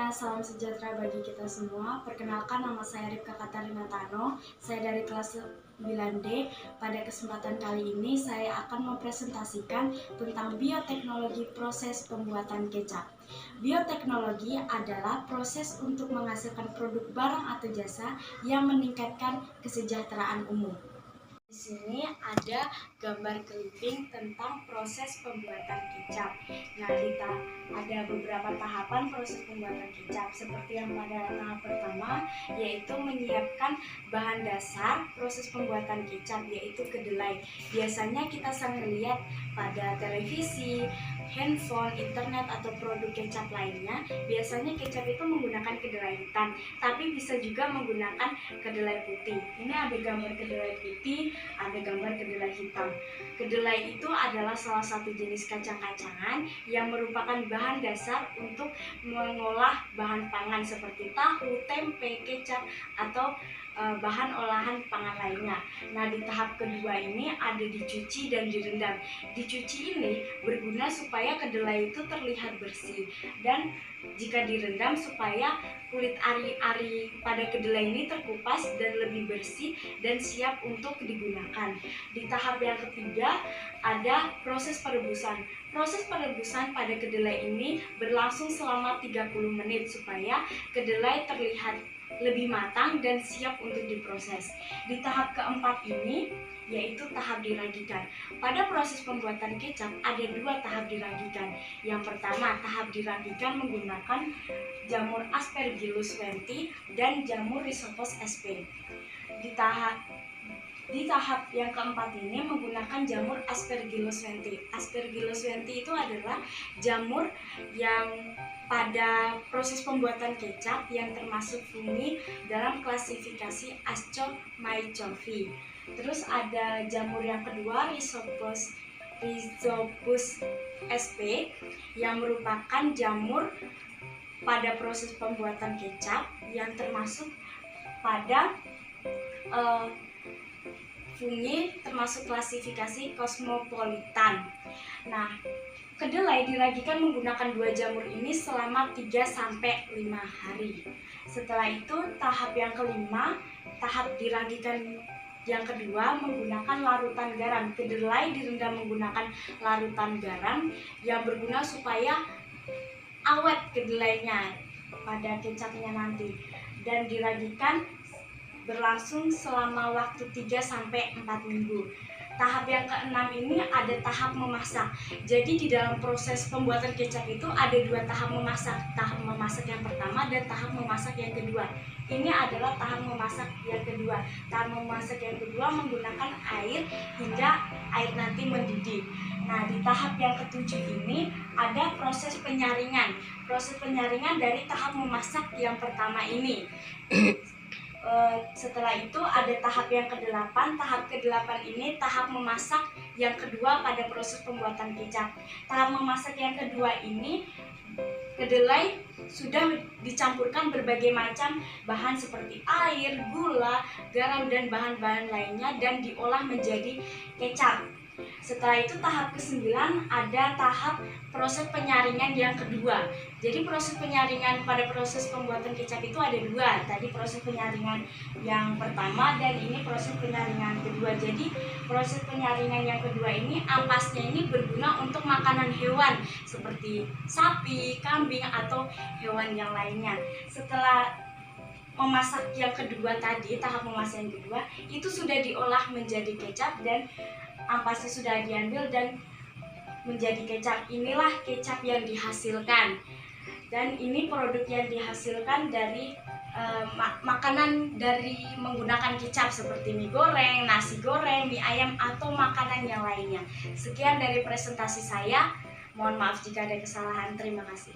salam sejahtera bagi kita semua. Perkenalkan, nama saya Rifka Katarina Tano. Saya dari kelas 9D. Pada kesempatan kali ini saya akan mempresentasikan tentang bioteknologi proses pembuatan kecap. Bioteknologi adalah proses untuk menghasilkan produk barang atau jasa yang meningkatkan kesejahteraan umum. Di sini ada gambar clipping tentang proses pembuatan kecap. Nah, ada beberapa tahapan proses pembuatan kecap, seperti yang pada tahap pertama yaitu menyiapkan bahan dasar proses pembuatan kecap, yaitu kedelai. Biasanya kita sering lihat pada televisi, handphone, internet, atau produk kecap lainnya. Biasanya kecap itu menggunakan kedelai hitam, tapi bisa juga menggunakan kedelai putih. Ini ada gambar kedelai putih, ada gambar kedelai hitam. Kedelai itu adalah salah satu jenis kacang-kacangan yang merupakan bahan dasar untuk mengolah bahan pangan seperti tahu, tempe, kecap, atau bahan olahan pangan lainnya. Nah, di tahap kedua ini ada dicuci dan direndam. Dicuci ini berguna supaya kedelai itu terlihat bersih, dan jika direndam supaya kulit ari-ari pada kedelai ini terkupas dan lebih bersih dan siap untuk digunakan. Di tahap yang ketiga ada proses perebusan. Proses perebusan pada kedelai ini berlangsung selama 30 menit supaya kedelai terlihat lebih matang dan siap untuk diproses. Di tahap keempat ini yaitu tahap diragikan. Pada proses pembuatan kecap ada dua tahap diragikan. Yang pertama, tahap diragikan menggunakan jamur Aspergillus wenti dan jamur Rhizopus sp. Di tahap yang keempat ini menggunakan jamur Aspergillus wenti. Aspergillus wenti itu adalah jamur yang pada proses pembuatan kecap yang termasuk fungi dalam klasifikasi Ascomycophae. Terus ada jamur yang kedua, Rhizopus sp, yang merupakan jamur pada proses pembuatan kecap yang termasuk pada fungi termasuk klasifikasi Cosmopolitan. Nah, kedelai diragikan menggunakan dua jamur ini selama 3-5 hari. Setelah itu tahap yang kelima, tahap diragikan yang kedua menggunakan larutan garam. Kedelai direndam menggunakan larutan garam yang berguna supaya awet kedelainya pada kecapnya nanti, dan diragikan berlangsung selama waktu 3-4 minggu. Tahap yang keenam ini ada tahap memasak. Jadi di dalam proses pembuatan kecap itu ada dua tahap memasak. Tahap memasak yang pertama dan tahap memasak yang kedua. Ini adalah tahap memasak yang kedua. Tahap memasak yang kedua menggunakan air hingga air nanti mendidih. Nah, di tahap yang ketujuh ini ada proses penyaringan. Proses penyaringan dari tahap memasak yang pertama ini. Setelah itu ada tahap yang ke-8. Tahap ke-8 ini tahap memasak yang kedua pada proses pembuatan kecap. Tahap memasak yang kedua ini kedelai sudah dicampurkan berbagai macam bahan seperti air, gula, garam, dan bahan-bahan lainnya dan diolah menjadi kecap. Setelah itu tahap ke-9 ada tahap proses penyaringan yang kedua. Jadi proses penyaringan pada proses pembuatan kecap itu ada dua. Tadi proses penyaringan yang pertama dan ini proses penyaringan kedua. Jadi proses penyaringan yang kedua ini ampasnya ini berguna untuk makanan hewan seperti sapi, kambing, atau hewan yang lainnya. Setelah memasak yang kedua tadi, tahap memasak yang kedua itu sudah diolah menjadi kecap dan ampasnya sudah diambil dan menjadi kecap. Inilah kecap yang dihasilkan, dan ini produk yang dihasilkan dari makanan dari menggunakan kecap seperti mie goreng, nasi goreng, mie ayam, atau makanan yang lainnya. Sekian dari presentasi saya. Mohon maaf jika ada kesalahan. Terima kasih.